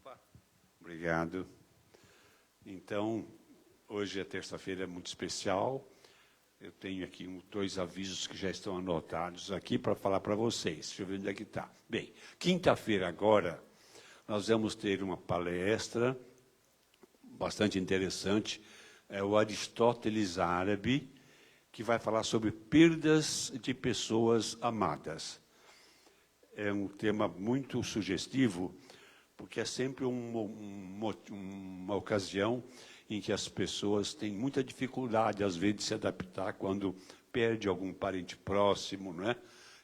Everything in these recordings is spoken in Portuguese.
Opa, obrigado. Então, hoje é terça-feira muito especial. Eu tenho aqui dois avisos que já estão anotados aqui para falar para vocês. Deixa eu ver onde é que está. Bem, quinta-feira agora, nós vamos ter uma palestra bastante interessante. É o Aristóteles Árabe, que vai falar sobre perdas de pessoas amadas. É um tema muito sugestivo, porque é sempre uma ocasião em que as pessoas têm muita dificuldade, às vezes, de se adaptar quando perde algum parente próximo, não é?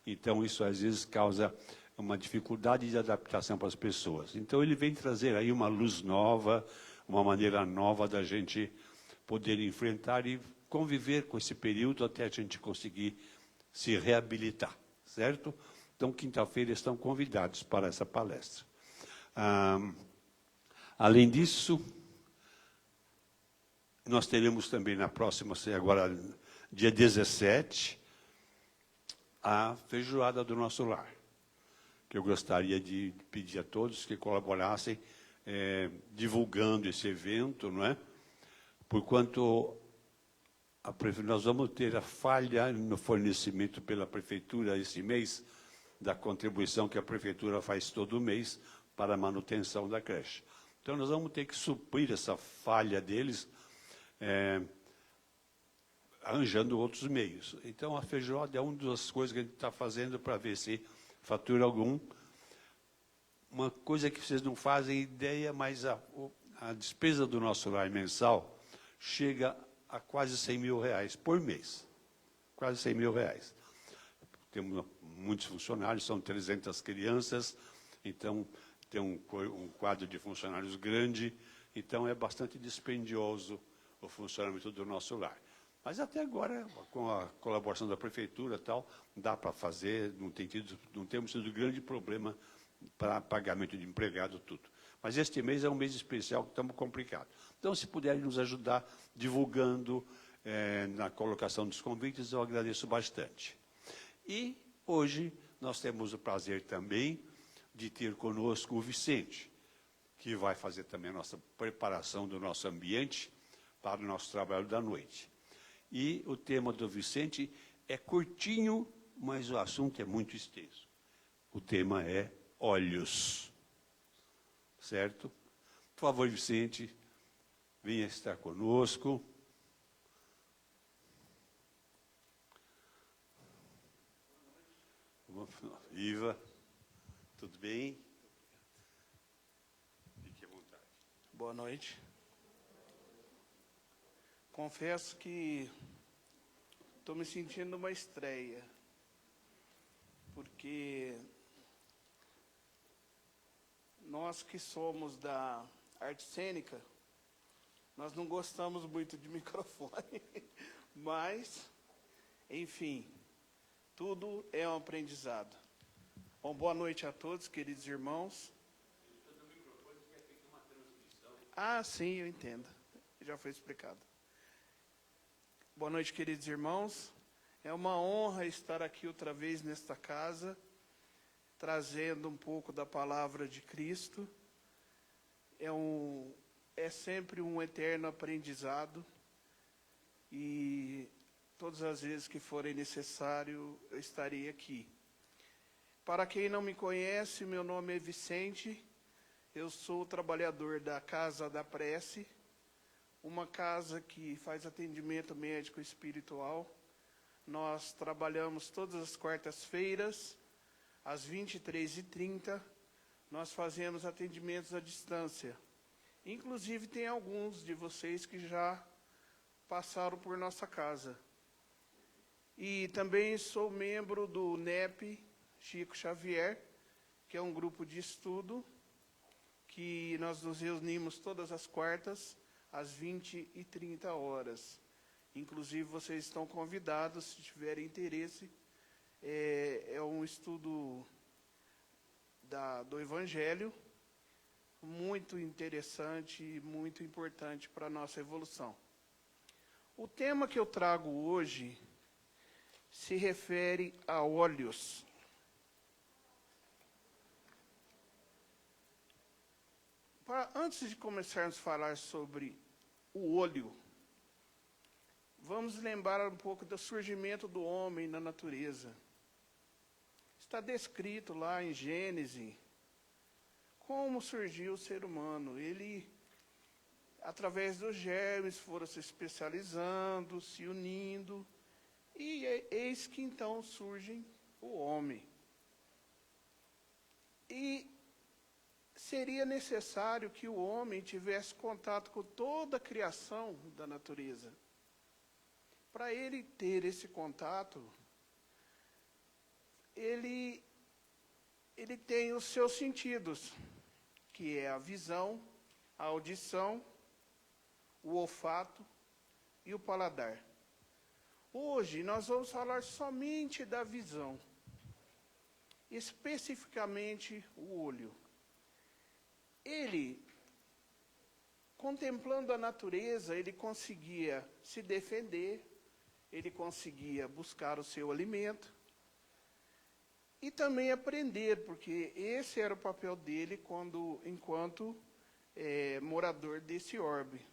Então, isso, às vezes, causa uma dificuldade de adaptação para as pessoas. Então, ele vem trazer aí uma luz nova, uma maneira nova da gente poder enfrentar e conviver com esse período até a gente conseguir se reabilitar, certo? Então, quinta-feira estão convidados para essa palestra. Além disso, nós teremos também na próxima, agora, dia 17, a feijoada do nosso lar, que eu gostaria de pedir a todos que colaborassem divulgando esse evento, não é? Porquanto nós vamos ter a falha no fornecimento pela Prefeitura esse mês, da contribuição que a Prefeitura faz todo mês para a manutenção da creche. Então, nós vamos ter que suprir essa falha deles, arranjando outros meios. Então, a feijoada é uma das coisas que a gente está fazendo para ver se fatura algum. Uma coisa que vocês não fazem ideia, mas a despesa do nosso lar mensal chega a quase 100 mil reais por mês. Quase 100 mil reais. Temos muitos funcionários, são 300 crianças, então tem um quadro de funcionários grande, então é bastante dispendioso o funcionamento do nosso lar. Mas até agora, com a colaboração da Prefeitura e tal, dá para fazer, não temos tido grande problema para pagamento de empregado, tudo. Mas este mês é um mês especial que estamos complicados. Então, se puderem nos ajudar divulgando na colocação dos convites, eu agradeço bastante. E hoje nós temos o prazer também de ter conosco o Vicente, que vai fazer também a nossa preparação do nosso ambiente para o nosso trabalho da noite. E o tema do Vicente é curtinho, mas o assunto é muito extenso. O tema é olhos. Certo? Por favor, Vicente, venha estar conosco. Iva, tudo bem? Fique à vontade. Boa noite. Confesso que estou me sentindo uma estreia, porque nós que somos da arte cênica, nós não gostamos muito de microfone, mas, enfim, tudo é um aprendizado. Bom, boa noite a todos, queridos irmãos. Ah, sim, eu entendo. Já foi explicado. Boa noite, queridos irmãos. É uma honra estar aqui outra vez nesta casa, trazendo um pouco da palavra de Cristo. É sempre um eterno aprendizado e todas as vezes que forem necessário, eu estarei aqui. Para quem não me conhece, meu nome é Vicente, eu sou trabalhador da Casa da Prece, uma casa que faz atendimento médico espiritual. Nós trabalhamos todas as quartas-feiras, às 23h30, nós fazemos atendimentos à distância. Inclusive, tem alguns de vocês que já passaram por nossa casa. E também sou membro do NEP Chico Xavier, que é um grupo de estudo, que nós nos reunimos todas as quartas, às 20h30. Inclusive, vocês estão convidados, se tiverem interesse. É um estudo do Evangelho, muito interessante e muito importante para a nossa evolução. O tema que eu trago hoje se refere a olhos. Antes de começarmos a falar sobre o olho, vamos lembrar um pouco do surgimento do homem na natureza. Está descrito lá em Gênesis como surgiu o ser humano. Ele, através dos germes, foram se especializando, se unindo, e eis que então surge o homem. E seria necessário que o homem tivesse contato com toda a criação da natureza. Para ele ter esse contato, ele tem os seus sentidos, que é a visão, a audição, o olfato e o paladar. Hoje nós vamos falar somente da visão, especificamente o olho. Ele, contemplando a natureza, ele conseguia se defender, ele conseguia buscar o seu alimento e também aprender, porque esse era o papel dele enquanto morador desse orbe.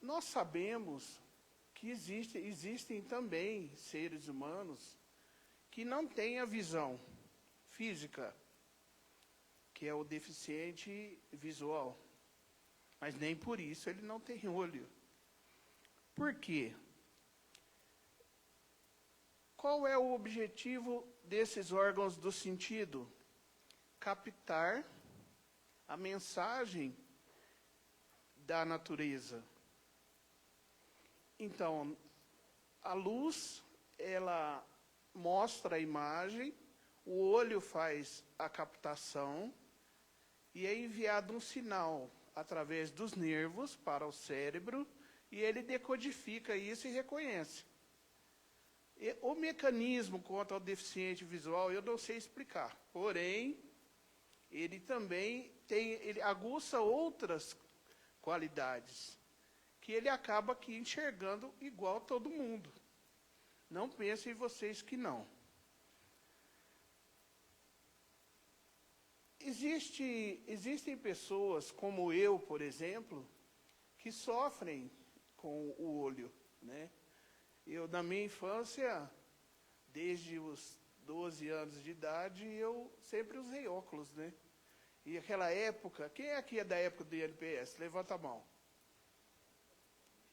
Nós sabemos que existem também seres humanos que não têm a visão física, que é o deficiente visual. Mas nem por isso ele não tem olho. Por quê? Qual é o objetivo desses órgãos do sentido? Captar a mensagem da natureza. Então, a luz, ela mostra a imagem, o olho faz a captação, e é enviado um sinal através dos nervos para o cérebro, e ele decodifica isso e reconhece. O mecanismo quanto ao deficiente visual eu não sei explicar, porém, ele também ele aguça outras qualidades, que ele acaba aqui enxergando igual todo mundo. Não pensem vocês que não. Existem pessoas, como eu, por exemplo, que sofrem com o olho, né? Eu, na minha infância, desde os 12 anos de idade, eu sempre usei óculos, né? E aquela época, quem aqui é da época do INPS? Levanta a mão.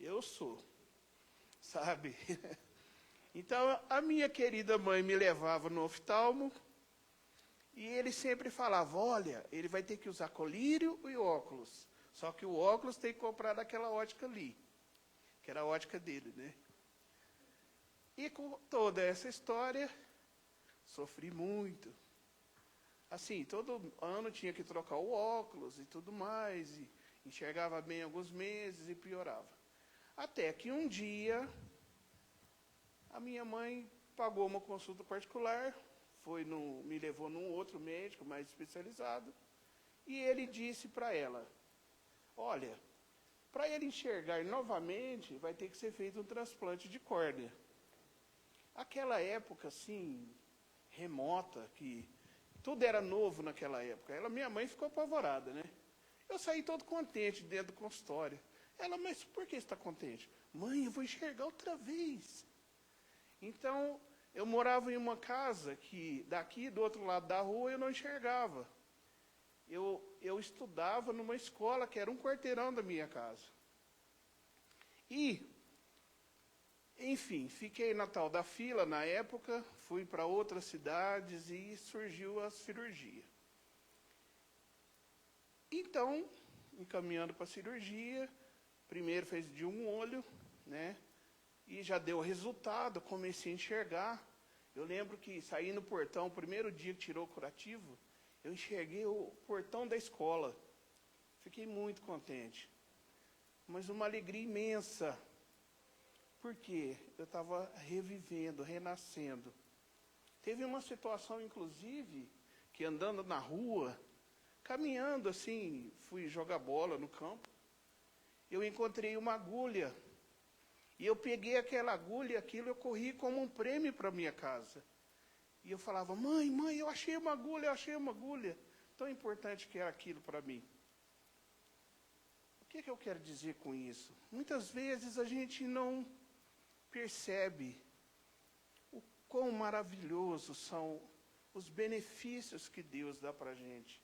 Eu sou, sabe? Então, a minha querida mãe me levava no oftalmo, e ele sempre falava, olha, ele vai ter que usar colírio e óculos. Só que o óculos tem que comprar daquela ótica ali, que era a ótica dele, né? E com toda essa história, sofri muito. Assim, todo ano tinha que trocar o óculos e tudo mais, e enxergava bem alguns meses e piorava. Até que um dia, a minha mãe pagou uma consulta particular, me levou num outro médico mais especializado, e ele disse para ela, olha, para ele enxergar novamente, vai ter que ser feito um transplante de córnea. Aquela época, assim, remota, que tudo era novo naquela época. Minha mãe ficou apavorada, né? Eu saí todo contente dentro do consultório. Ela, mas por que você está contente? Mãe, eu vou enxergar outra vez. Então, eu morava em uma casa que daqui, do outro lado da rua, eu não enxergava. Eu estudava numa escola que era um quarteirão da minha casa. E, enfim, fiquei na tal da fila na época, fui para outras cidades e surgiu a cirurgia. Então, encaminhando para a cirurgia, primeiro fez de um olho, né? E já deu resultado, comecei a enxergar. Eu lembro que saí no portão, o primeiro dia que tirou o curativo, eu enxerguei o portão da escola. Fiquei muito contente. Mas uma alegria imensa. Porque eu estava revivendo, renascendo. Teve uma situação, inclusive, que andando na rua, caminhando assim, fui jogar bola no campo, eu encontrei uma agulha. E eu peguei aquela agulha, aquilo eu corri como um prêmio para minha casa. E eu falava, mãe, eu achei uma agulha, tão importante que era aquilo para mim. O que eu quero dizer com isso? Muitas vezes a gente não percebe o quão maravilhosos são os benefícios que Deus dá para a gente.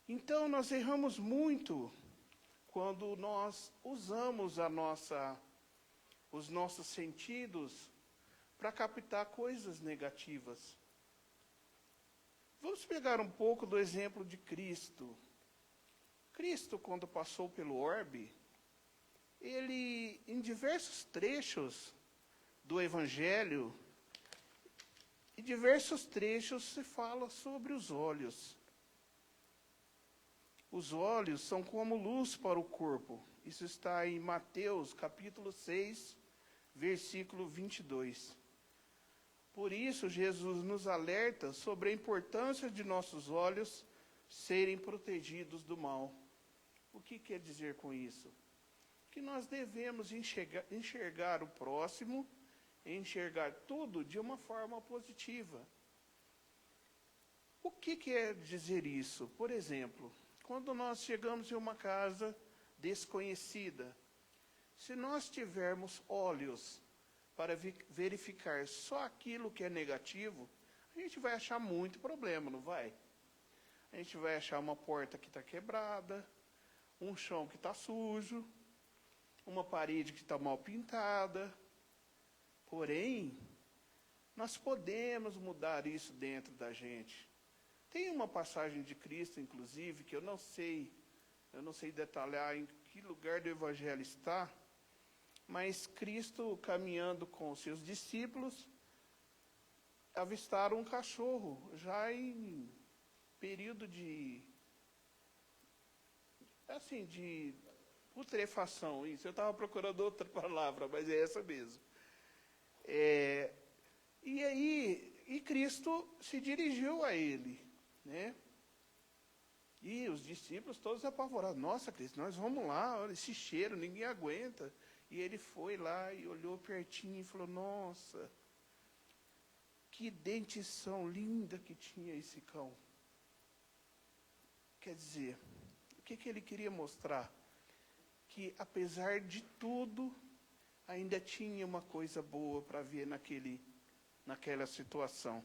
Então, nós erramos muito quando nós usamos os nossos sentidos para captar coisas negativas. Vamos pegar um pouco do exemplo de Cristo. Cristo, quando passou pelo orbe, ele, em diversos trechos do Evangelho, em diversos trechos se fala sobre os olhos. Os olhos são como luz para o corpo. Isso está em Mateus, capítulo 6, versículo 22. Por isso, Jesus nos alerta sobre a importância de nossos olhos serem protegidos do mal. O que quer dizer com isso? Que nós devemos enxergar o próximo, enxergar tudo de uma forma positiva. O que quer dizer isso? Por exemplo, quando nós chegamos em uma casa desconhecida, se nós tivermos olhos para verificar só aquilo que é negativo, a gente vai achar muito problema, não vai? A gente vai achar uma porta que está quebrada, um chão que está sujo, uma parede que está mal pintada. Porém, nós podemos mudar isso dentro da gente. Tem uma passagem de Cristo, inclusive, que eu não sei detalhar em que lugar do Evangelho está, mas Cristo, caminhando com os seus discípulos, avistaram um cachorro, já em período de putrefação. Isso, eu estava procurando outra palavra, mas é essa mesmo. E Cristo se dirigiu a ele, né? E os discípulos todos apavorados. Nossa, Cristo, nós vamos lá, olha esse cheiro, ninguém aguenta. E ele foi lá e olhou pertinho e falou, nossa, que dentição linda que tinha esse cão. Quer dizer, o que ele queria mostrar? Que apesar de tudo, ainda tinha uma coisa boa para ver naquela situação.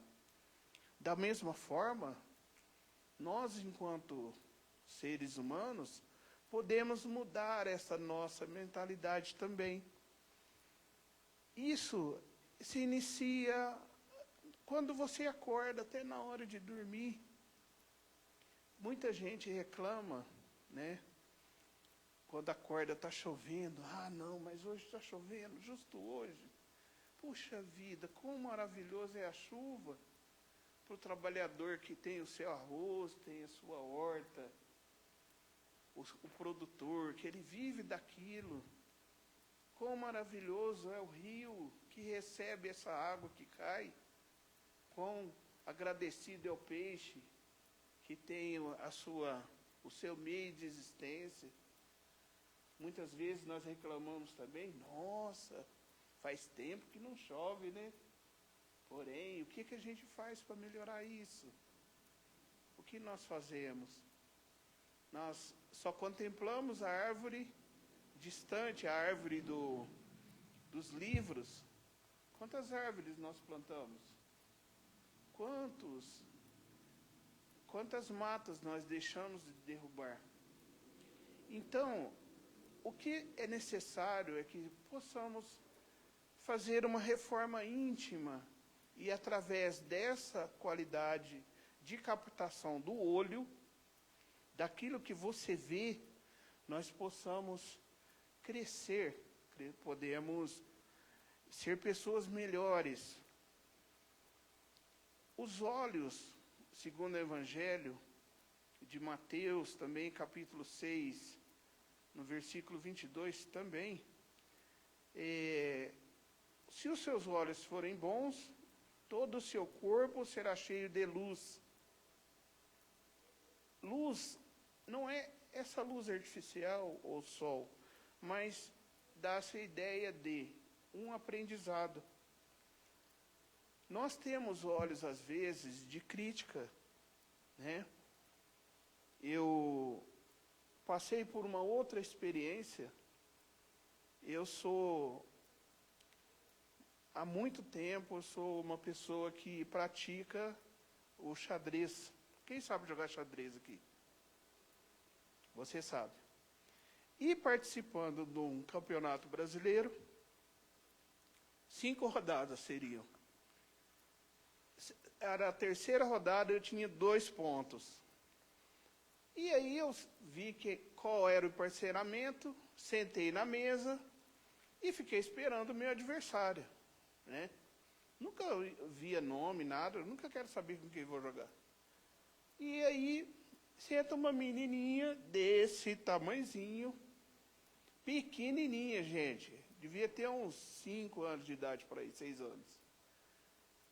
Da mesma forma, nós, enquanto seres humanos, podemos mudar essa nossa mentalidade também. Isso se inicia quando você acorda, até na hora de dormir. Muita gente reclama, né? Quando acorda está chovendo. Ah, não, mas hoje está chovendo, justo hoje. Puxa vida, quão maravilhoso é a chuva para o trabalhador que tem o seu arroz, tem a sua horta, o produtor, que ele vive daquilo. Quão maravilhoso é o rio que recebe essa água que cai. Quão agradecido é o peixe que tem o seu meio de existência. Muitas vezes nós reclamamos também, nossa, faz tempo que não chove, né? Porém, o que a gente faz para melhorar isso? O que nós fazemos? Nós só contemplamos a árvore distante, a árvore dos livros. Quantas árvores nós plantamos? Quantas matas nós deixamos de derrubar? Então, o que é necessário é que possamos fazer uma reforma íntima e, através dessa qualidade de captação do olho, daquilo que você vê, nós possamos crescer, podemos ser pessoas melhores. Os olhos, segundo o Evangelho de Mateus, também capítulo 6, no versículo 22 também, se os seus olhos forem bons, todo o seu corpo será cheio de luz. Luz não é essa luz artificial ou sol, mas dá-se a ideia de um aprendizado. Nós temos olhos, às vezes, de crítica. né? Eu passei por uma outra experiência. Há muito tempo, eu sou uma pessoa que pratica o xadrez. Quem sabe jogar xadrez aqui? Você sabe. E participando de um campeonato brasileiro, 5 rodadas seriam. Era a terceira rodada, eu tinha 2 pontos. E aí eu vi qual era o parceiramento, sentei na mesa e fiquei esperando o meu adversário, né? Nunca via nome, nada, nunca quero saber com quem vou jogar. E aí senta uma menininha desse tamanhozinho, pequenininha, gente. Devia ter uns 5 anos de idade por aí, 6 anos.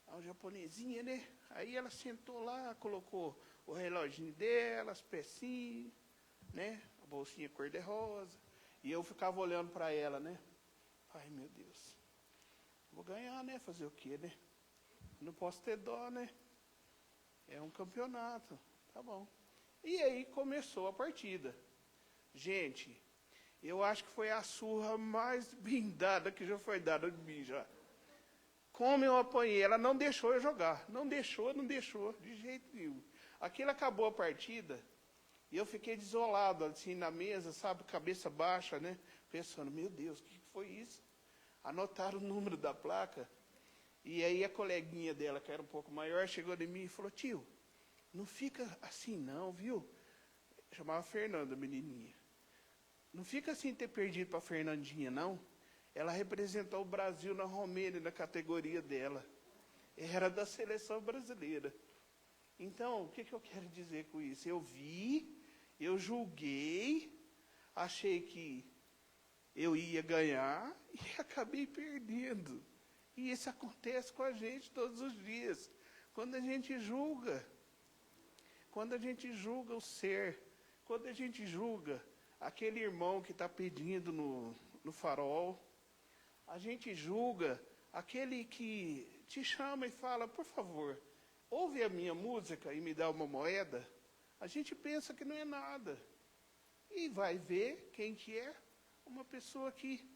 A japonesinha, né? Aí ela sentou lá, colocou o reloginho dela, as pecinhas, né? A bolsinha cor-de-rosa. E eu ficava olhando para ela, né? Ai, meu Deus. Vou ganhar, né? Fazer o quê, né? Não posso ter dó, né? É um campeonato. Tá bom. E aí começou a partida. Gente, eu acho que foi a surra mais bem dada que já foi dada de mim já. Como eu apanhei, ela não deixou eu jogar. Não deixou, de jeito nenhum. Aquilo acabou a partida, e eu fiquei desolado, assim, na mesa, sabe, cabeça baixa, né? Pensando, meu Deus, o que foi isso? Anotaram o número da placa, e aí a coleguinha dela, que era um pouco maior, chegou de mim e falou, tio, não fica assim não, viu? Chamava Fernanda, menininha. Não fica assim ter perdido para a Fernandinha, não. Ela representou o Brasil na Romênia, na categoria dela. Era da seleção brasileira. Então, o que eu quero dizer com isso? Eu vi, eu julguei, achei que eu ia ganhar e acabei perdendo. E isso acontece com a gente todos os dias. Quando a gente julga o ser, quando a gente julga aquele irmão que está pedindo no farol, a gente julga aquele que te chama e fala, por favor, ouve a minha música e me dá uma moeda, a gente pensa que não é nada. E vai ver quem que é, uma pessoa que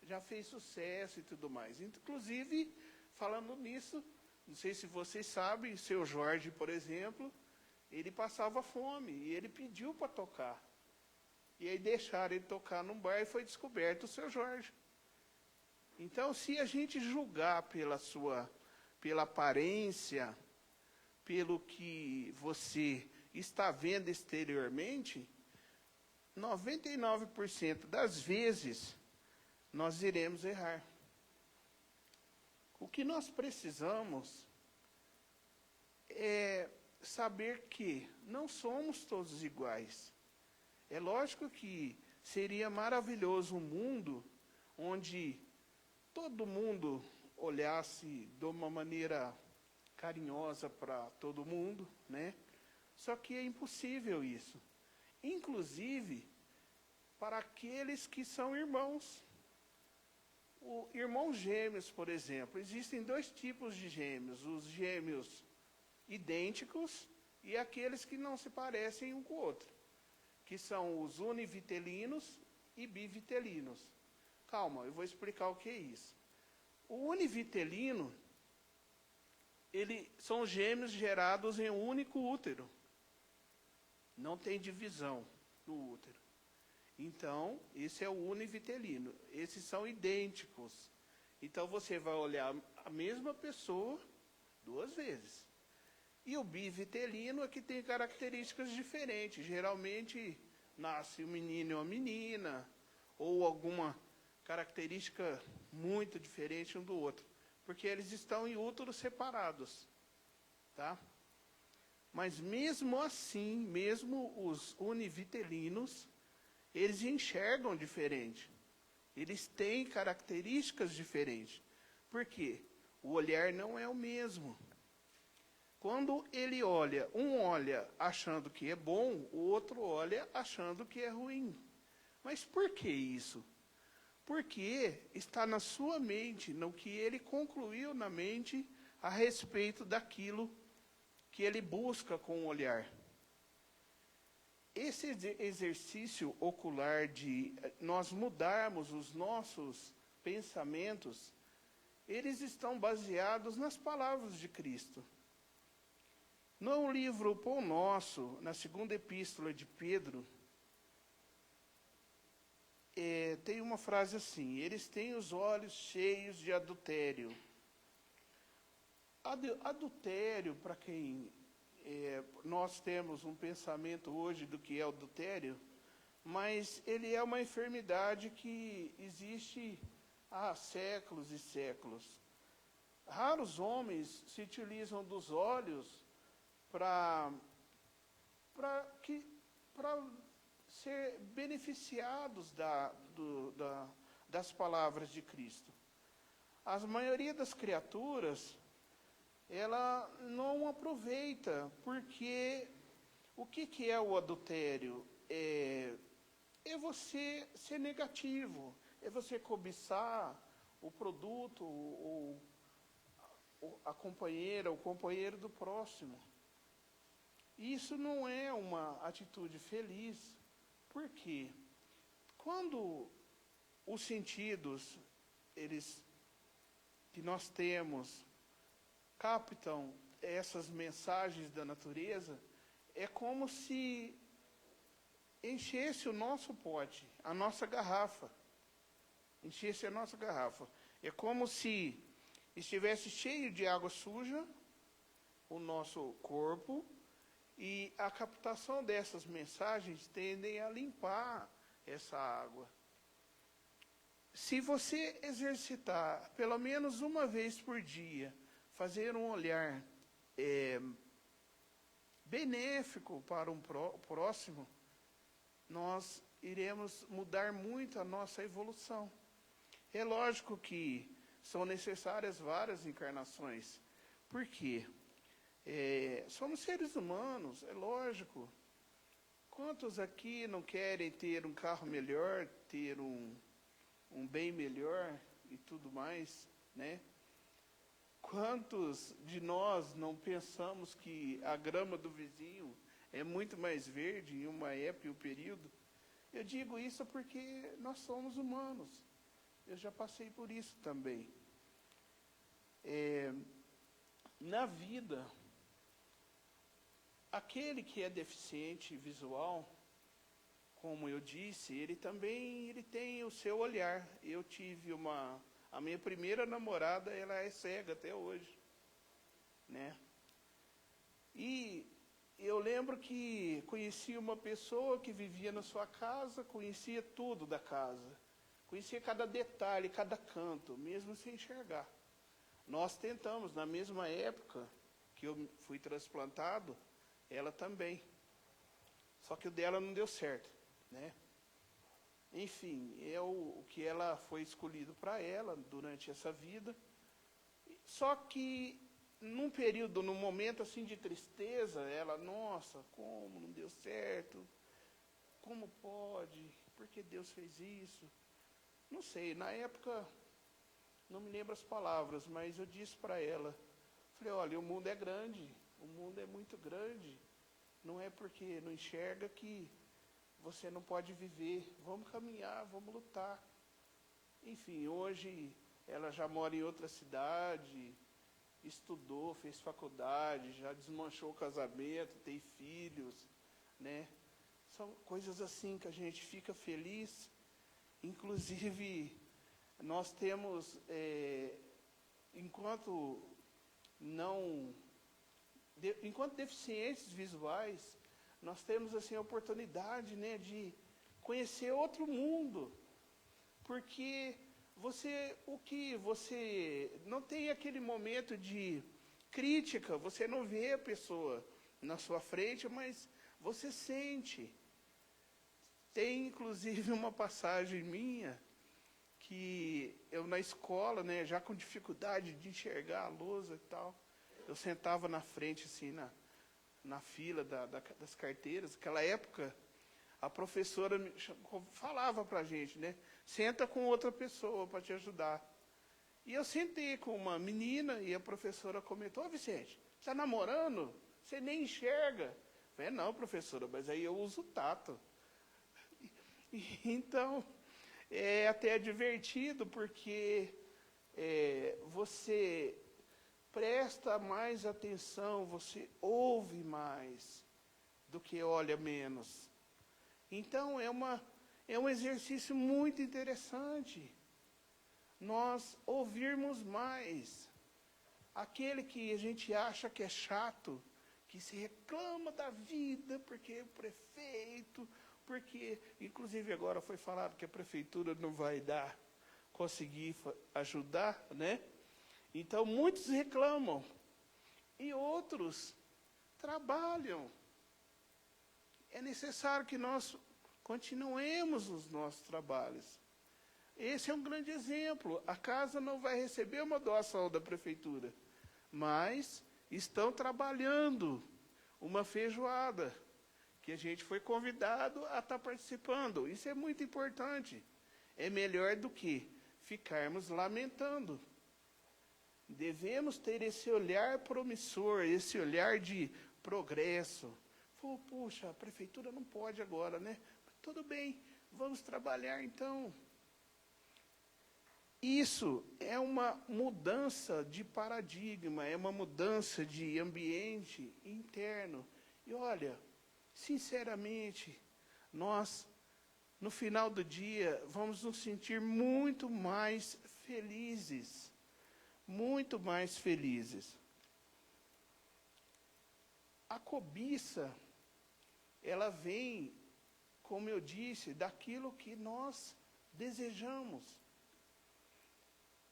já fez sucesso e tudo mais. Inclusive, falando nisso, não sei se vocês sabem, seu Jorge, por exemplo, ele passava fome e ele pediu para tocar. E aí deixaram ele tocar num bar e foi descoberto o seu Jorge. Então, se a gente julgar pela aparência, pelo que você está vendo exteriormente, 99% das vezes nós iremos errar. O que nós precisamos é saber que não somos todos iguais. É lógico que seria maravilhoso um mundo onde todo mundo olhasse de uma maneira carinhosa para todo mundo, né? Só que é impossível isso. Inclusive, para aqueles que são irmãos. Irmãos gêmeos, por exemplo. Existem 2 tipos de gêmeos. Os gêmeos idênticos e aqueles que não se parecem um com o outro. Que são os univitelinos e bivitelinos. Calma, eu vou explicar o que é isso. O univitelino, são gêmeos gerados em um único útero. Não tem divisão no útero. Então, esse é o univitelino. Esses são idênticos. Então, você vai olhar a mesma pessoa 2 vezes. E o bivitelino é que tem características diferentes. Geralmente, nasce um menino e uma menina, ou alguma característica muito diferente um do outro, porque eles estão em úteros separados, tá? Mas mesmo assim, mesmo os univitelinos, eles enxergam diferente. Eles têm características diferentes. Por quê? O olhar não é o mesmo. Quando ele olha, um olha achando que é bom, o outro olha achando que é ruim. Mas por que isso? Porque está na sua mente, no que ele concluiu na mente a respeito daquilo que ele busca com o olhar. Esse exercício ocular de nós mudarmos os nossos pensamentos, eles estão baseados nas palavras de Cristo. No livro Pão Nosso, na segunda epístola de Pedro, tem uma frase assim: eles têm os olhos cheios de adultério. Adultério, para quem nós temos um pensamento hoje do que é adultério, mas ele é uma enfermidade que existe há séculos e séculos. Raros homens se utilizam dos olhos para ser beneficiados das palavras de Cristo. A maioria das criaturas, ela não aproveita, porque o que é o adultério? É você ser negativo, é você cobiçar o produto, a companheira, o companheiro do próximo. Isso não é uma atitude feliz. Por quê? Quando os sentidos, que nós temos, captam essas mensagens da natureza, é como se enchesse o nosso pote, a nossa garrafa. Enchesse a nossa garrafa. É como se estivesse cheio de água suja o nosso corpo, e a captação dessas mensagens tendem a limpar essa água. Se você exercitar pelo menos uma vez por dia, fazer um olhar benéfico para um próximo, nós iremos mudar muito a nossa evolução. É lógico que são necessárias várias encarnações. Por quê? Somos seres humanos, é lógico. Quantos aqui não querem ter um carro melhor, ter um bem melhor e tudo mais, né? Quantos de nós não pensamos que a grama do vizinho é muito mais verde em uma época e um período? Eu digo isso porque nós somos humanos. Eu já passei por isso também. Na vida, aquele que é deficiente visual, como eu disse, ele tem o seu olhar. Eu tive a minha primeira namorada, ela é cega até hoje, né? E eu lembro que conhecia uma pessoa que vivia na sua casa, conhecia tudo da casa, conhecia cada detalhe, cada canto, mesmo sem enxergar. Nós tentamos, na mesma época que eu fui transplantado, ela também. Só que o dela não deu certo, né? Enfim, o que ela foi escolhido para ela durante essa vida. Só que num período, num momento assim de tristeza, ela, nossa, como não deu certo? Como pode? Por que Deus fez isso? Não sei, na época, não me lembro as palavras, mas eu disse para ela, falei, olha, o mundo é grande, o mundo é muito grande, não é porque não enxerga que você não pode viver, vamos caminhar, vamos lutar. Enfim, hoje ela já mora em outra cidade, estudou, fez faculdade, já desmanchou o casamento, tem filhos, né? São coisas assim que a gente fica feliz. Inclusive, nós temos, enquanto deficientes visuais, nós temos assim a oportunidade, né, de conhecer outro mundo, porque você não tem aquele momento de crítica, você não vê a pessoa na sua frente, mas você sente. Tem inclusive uma passagem minha que eu na escola, né, já com dificuldade de enxergar a lousa e tal, eu sentava na frente assim na fila das carteiras. Naquela época, a professora falava para a gente, né? Senta com outra pessoa para te ajudar. E eu sentei com uma menina e a professora comentou, Vicente, está namorando? você nem enxerga. Eu falei, não, professora, mas aí eu uso o tato. Então, é até divertido, porque você presta mais atenção, você ouve mais do que olha menos. Então, é um exercício muito interessante nós ouvirmos mais. Aquele que a gente acha que é chato, que se reclama da vida, porque o prefeito, porque, inclusive agora foi falado que a prefeitura não vai conseguir ajudar, né? Então, muitos reclamam e outros trabalham. É necessário que nós continuemos os nossos trabalhos. Esse é um grande exemplo. A casa não vai receber uma doação da prefeitura, mas estão trabalhando uma feijoada, que a gente foi convidado a estar participando. Isso é muito importante. É melhor do que ficarmos lamentando. Devemos ter esse olhar promissor, esse olhar de progresso. Puxa, a prefeitura não pode agora, né? Tudo bem, vamos trabalhar então. Isso é uma mudança de paradigma, é uma mudança de ambiente interno. E olha, sinceramente, nós, no final do dia, vamos nos sentir muito mais felizes. Muito mais felizes. A cobiça, ela vem, como eu disse, daquilo que nós desejamos.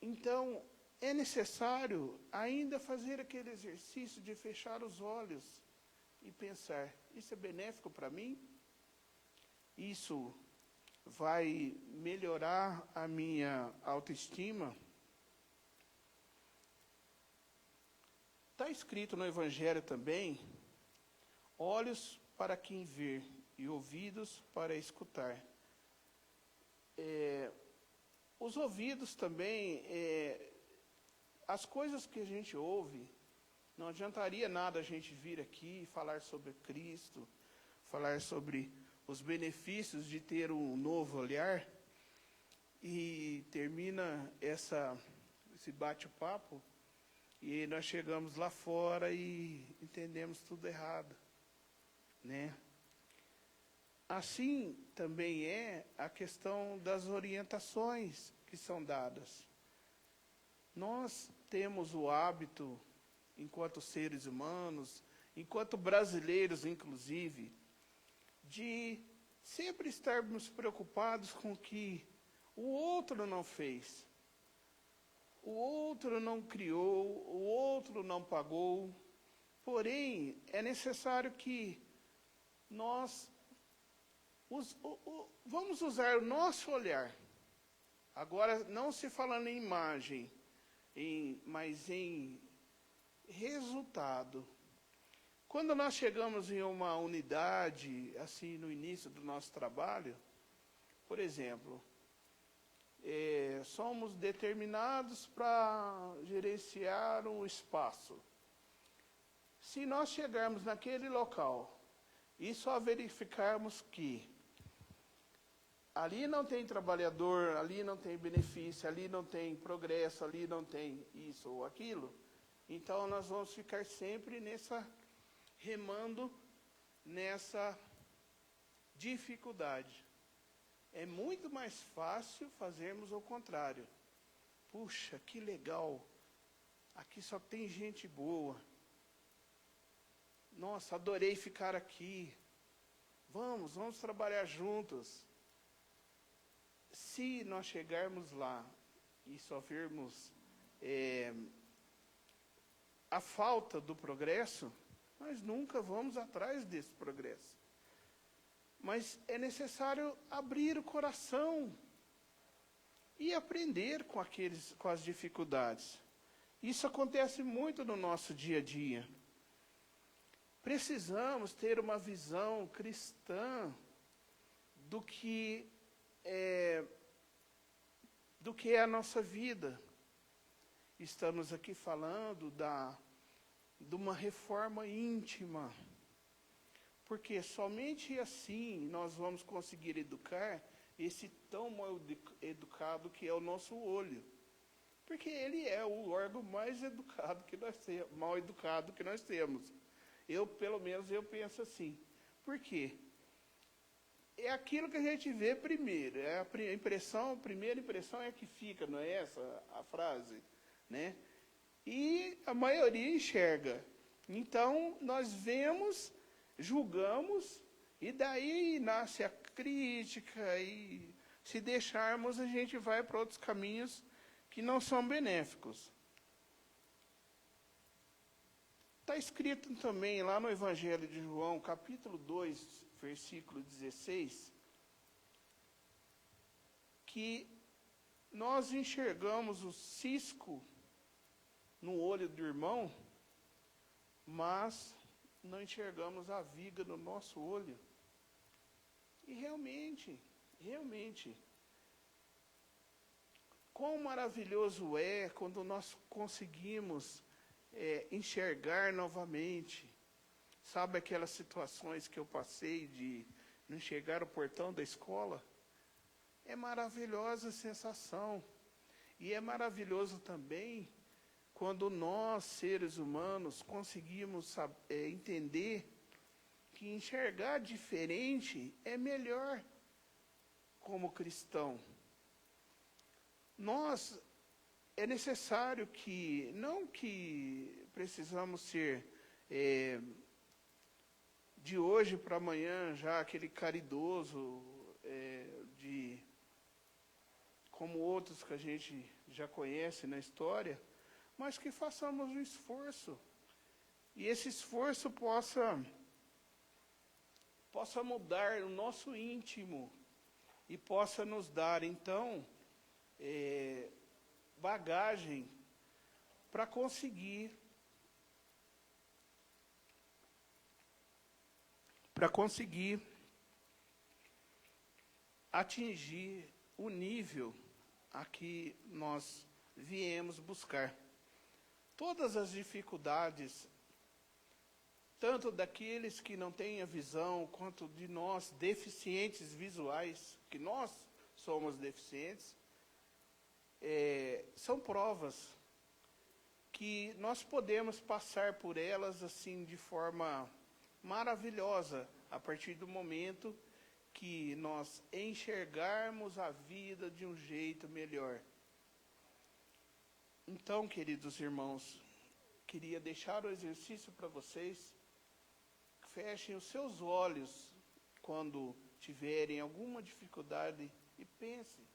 Então, é necessário ainda fazer aquele exercício de fechar os olhos e pensar, isso é benéfico para mim? Isso vai melhorar a minha autoestima? Está escrito no Evangelho também, olhos para quem ver e ouvidos para escutar. Os ouvidos também, as coisas que a gente ouve, não adiantaria nada a gente vir aqui e falar sobre Cristo, falar sobre os benefícios de ter um novo olhar, e termina esse bate-papo, e nós chegamos lá fora e entendemos tudo errado, né? Assim também é a questão das orientações que são dadas. Nós temos o hábito, enquanto seres humanos, enquanto brasileiros inclusive, de sempre estarmos preocupados com o que o outro não fez. O outro não criou, o outro não pagou. Porém, é necessário que nós vamos usar o nosso olhar. Agora, não se falando em imagem, mas em resultado. Quando nós chegamos em uma unidade, assim, no início do nosso trabalho, por exemplo, somos determinados para gerenciar um espaço. Se nós chegarmos naquele local e só verificarmos que ali não tem trabalhador, ali não tem benefício, ali não tem progresso, ali não tem isso ou aquilo, então nós vamos ficar sempre remando nessa dificuldade. É muito mais fácil fazermos o contrário. Puxa, que legal, aqui só tem gente boa. Nossa, adorei ficar aqui. Vamos trabalhar juntos. Se nós chegarmos lá e só vermos a falta do progresso, nós nunca vamos atrás desse progresso. Mas é necessário abrir o coração e aprender com as dificuldades. Isso acontece muito no nosso dia a dia. Precisamos ter uma visão cristã do que é a nossa vida. Estamos aqui falando de uma reforma íntima. Porque somente assim nós vamos conseguir educar esse tão mal educado que é o nosso olho. Porque ele é o órgão mais educado que nós temos, mal educado que nós temos. Pelo menos, eu penso assim. Por quê? É aquilo que a gente vê primeiro. É a primeira impressão é a que fica, não é essa a frase? Né? E a maioria enxerga. Então, nós vemos, julgamos, e daí nasce a crítica, e se deixarmos, a gente vai para outros caminhos que não são benéficos. Está escrito também lá no Evangelho de João, capítulo 2, versículo 16, que nós enxergamos o cisco no olho do irmão, mas não enxergamos a viga no nosso olho. E realmente, quão maravilhoso é quando nós conseguimos enxergar novamente. Sabe aquelas situações que eu passei de não enxergar o portão da escola? É maravilhosa a sensação. E é maravilhoso também quando nós, seres humanos, conseguimos entender que enxergar diferente é melhor como cristão. É necessário que, não que precisamos ser de hoje para amanhã já aquele caridoso, como outros que a gente já conhece na história, mas que façamos um esforço. E esse esforço possa mudar o nosso íntimo e possa nos dar, então, bagagem para conseguir atingir o nível a que nós viemos buscar. Todas as dificuldades, tanto daqueles que não têm a visão, quanto de nós, deficientes visuais, que nós somos deficientes, são provas que nós podemos passar por elas assim de forma maravilhosa, a partir do momento que nós enxergarmos a vida de um jeito melhor. Então, queridos irmãos, queria deixar o exercício para vocês. Fechem os seus olhos quando tiverem alguma dificuldade e pense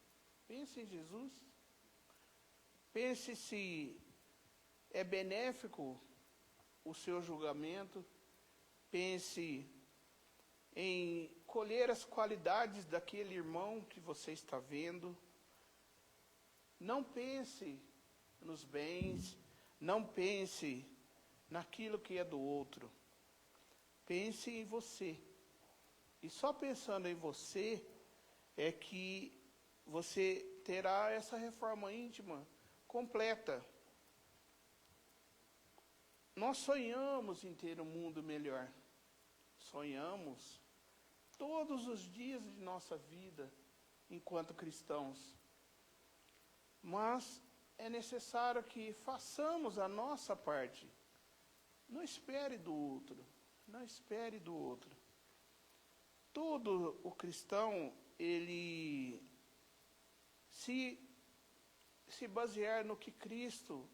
em Jesus. Pense se é benéfico o seu julgamento. Pense em colher as qualidades daquele irmão que você está vendo. Não pense nos bens, não pense naquilo que é do outro. Pense em você. E só pensando em você é que você terá essa reforma íntima completa. Nós sonhamos em ter um mundo melhor. Sonhamos todos os dias de nossa vida enquanto cristãos. Mas é necessário que façamos a nossa parte. Não espere do outro. Não espere do outro. Todo o cristão, ele se basear no que Cristo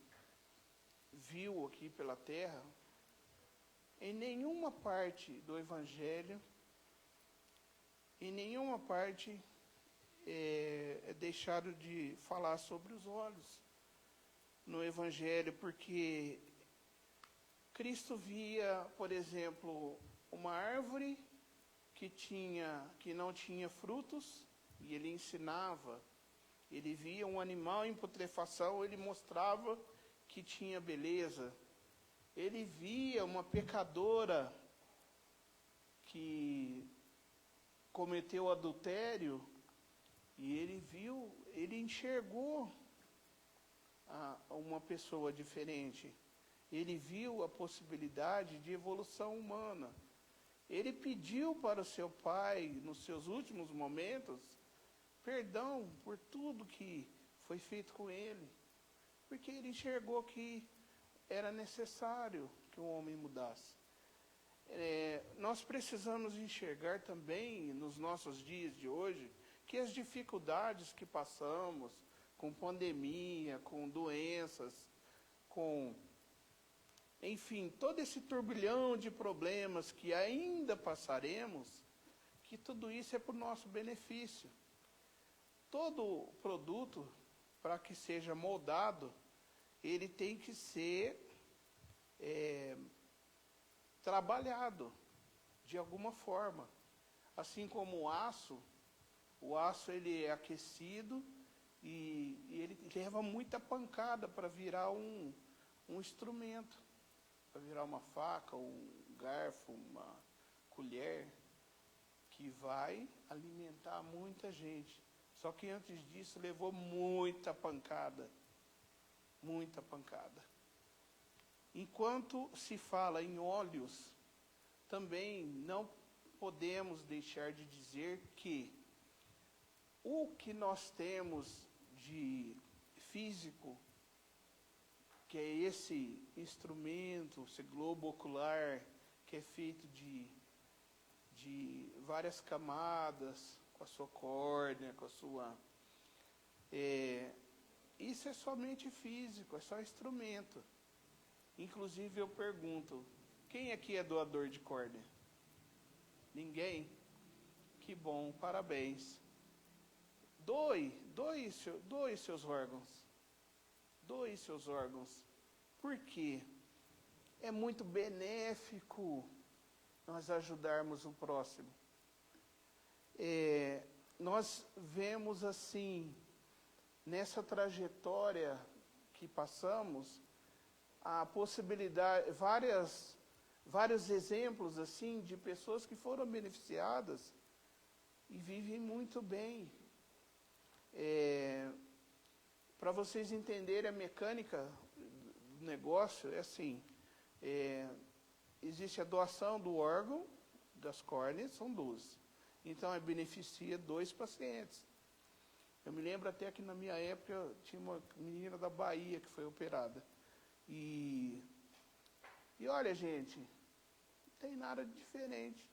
viu aqui pela terra, em nenhuma parte do Evangelho, em nenhuma parte é deixado de falar sobre os olhos no Evangelho, porque Cristo via, por exemplo, uma árvore que não tinha frutos, e ele ensinava. Ele via um animal em putrefação, ele mostrava que tinha beleza. Ele via uma pecadora que cometeu adultério, e ele enxergou uma pessoa diferente. ele viu a possibilidade de evolução humana. Ele pediu para o seu pai, nos seus últimos momentos, perdão por tudo que foi feito com ele, porque ele enxergou que era necessário que o homem mudasse. Nós precisamos enxergar também, nos nossos dias de hoje, que as dificuldades que passamos, com pandemia, com doenças, com, enfim, todo esse turbilhão de problemas que ainda passaremos, que tudo isso é para o nosso benefício. Todo produto, para que seja moldado, ele tem que ser trabalhado de alguma forma. Assim como o aço ele é aquecido e ele leva muita pancada para virar um instrumento, para virar uma faca, um garfo, uma colher, que vai alimentar muita gente. Só que antes disso levou muita pancada. Muita pancada. Enquanto se fala em óleos, também não podemos deixar de dizer que o que nós temos de físico, que é esse instrumento, esse globo ocular, que é feito de várias camadas, com a sua córnea, com a sua... isso é somente físico, é só instrumento. Inclusive eu pergunto, quem aqui é doador de córnea? Ninguém? Que bom, parabéns. Doe seus órgãos. Doe seus órgãos. Por quê? É muito benéfico nós ajudarmos o próximo. Nós vemos assim, nessa trajetória que passamos, a possibilidade, vários exemplos assim de pessoas que foram beneficiadas e vivem muito bem. Para vocês entenderem a mecânica do negócio, é assim, existe a doação do órgão, das córneas, são 12. Então, beneficia 2 pacientes. Eu me lembro até que na minha época, tinha uma menina da Bahia que foi operada. E olha, gente, não tem nada de diferente.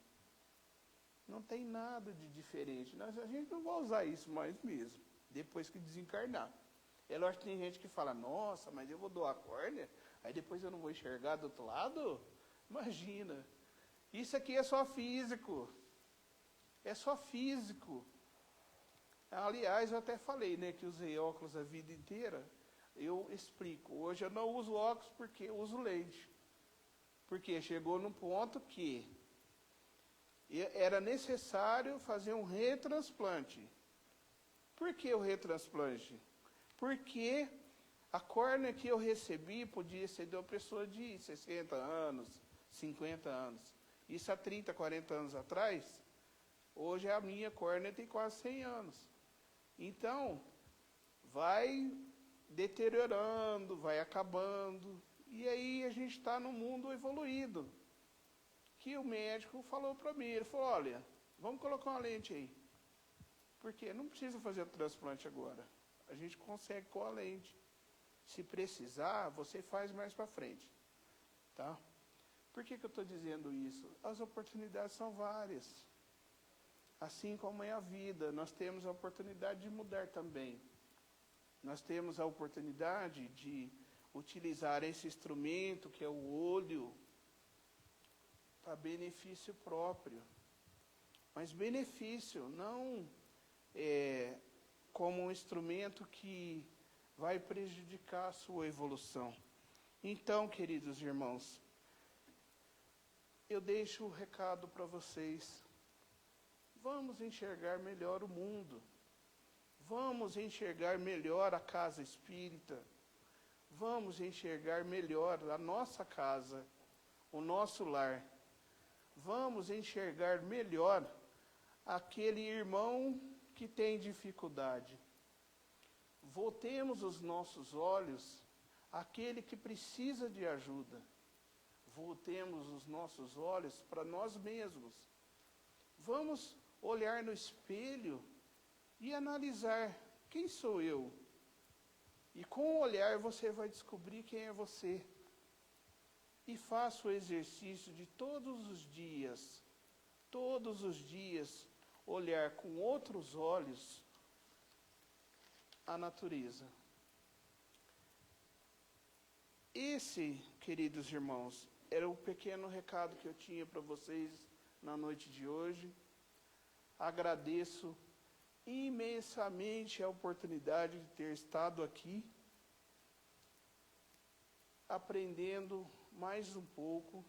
Não tem nada de diferente. A gente não vai usar isso mais mesmo, depois que desencarnar. É lógico que tem gente que fala, nossa, mas eu vou doar a córnea, aí depois eu não vou enxergar do outro lado? Imagina. Isso aqui é só físico. É só físico. Aliás, eu até falei, né, que usei óculos a vida inteira. Eu explico. Hoje eu não uso óculos porque eu uso lente. Porque chegou num ponto que era necessário fazer um retransplante. Por que o retransplante? Porque a córnea que eu recebi podia ser de uma pessoa de 60 anos, 50 anos. Isso há 30, 40 anos atrás. Hoje a minha córnea tem quase 100 anos. Então, vai deteriorando, vai acabando. E aí a gente está num mundo evoluído. Que o médico falou para mim, ele falou, olha, vamos colocar uma lente aí. Porque não precisa fazer o transplante agora. A gente consegue com a lente. Se precisar, você faz mais para frente. Tá? Por que eu estou dizendo isso? As oportunidades são várias. Assim como é a vida, nós temos a oportunidade de mudar também. Nós temos a oportunidade de utilizar esse instrumento, que é o olho, para benefício próprio. Mas benefício, não como um instrumento que vai prejudicar a sua evolução. Então, queridos irmãos, eu deixo o recado para vocês. Vamos enxergar melhor o mundo. Vamos enxergar melhor a casa espírita. Vamos enxergar melhor a nossa casa, o nosso lar. Vamos enxergar melhor aquele irmão que tem dificuldade. Voltemos os nossos olhos aquele que precisa de ajuda. Voltemos os nossos olhos para nós mesmos. Vamos olhar no espelho e analisar quem sou eu. E com o olhar você vai descobrir quem é você. E faça o exercício de todos os dias, olhar com outros olhos a natureza. Esse, queridos irmãos, era o pequeno recado que eu tinha para vocês na noite de hoje. Agradeço imensamente a oportunidade de ter estado aqui, aprendendo mais um pouco.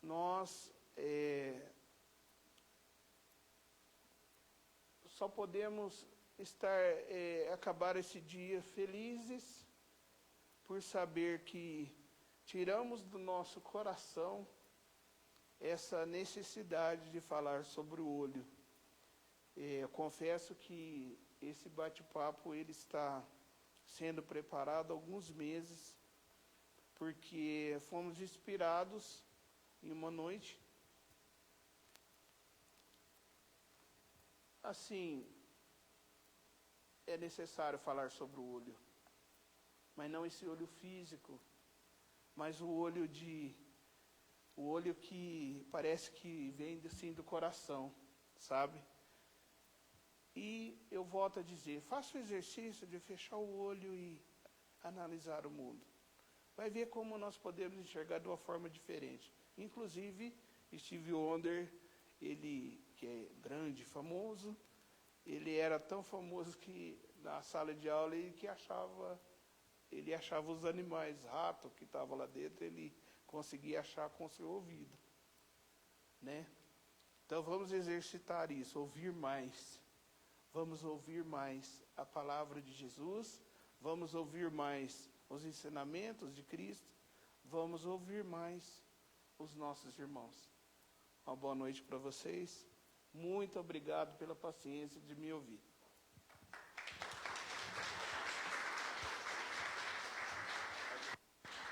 Nós só podemos acabar esse dia felizes por saber que tiramos do nosso coração essa necessidade de falar sobre o olho. Eu confesso que esse bate-papo ele está sendo preparado há alguns meses, porque fomos inspirados em uma noite. Assim, é necessário falar sobre o olho, mas não esse olho físico, mas o olho que parece que vem assim do coração, sabe? E eu volto a dizer, faça o exercício de fechar o olho e analisar o mundo. Vai ver como nós podemos enxergar de uma forma diferente. Inclusive, Stevie Wonder, ele que é grande, famoso, ele era tão famoso que na sala de aula ele achava os animais, rato que estava lá dentro, ele conseguia achar com o seu ouvido, né? Então vamos exercitar isso, ouvir mais. Vamos ouvir mais a palavra de Jesus, vamos ouvir mais os ensinamentos de Cristo, vamos ouvir mais os nossos irmãos. Uma boa noite para vocês. Muito obrigado pela paciência de me ouvir.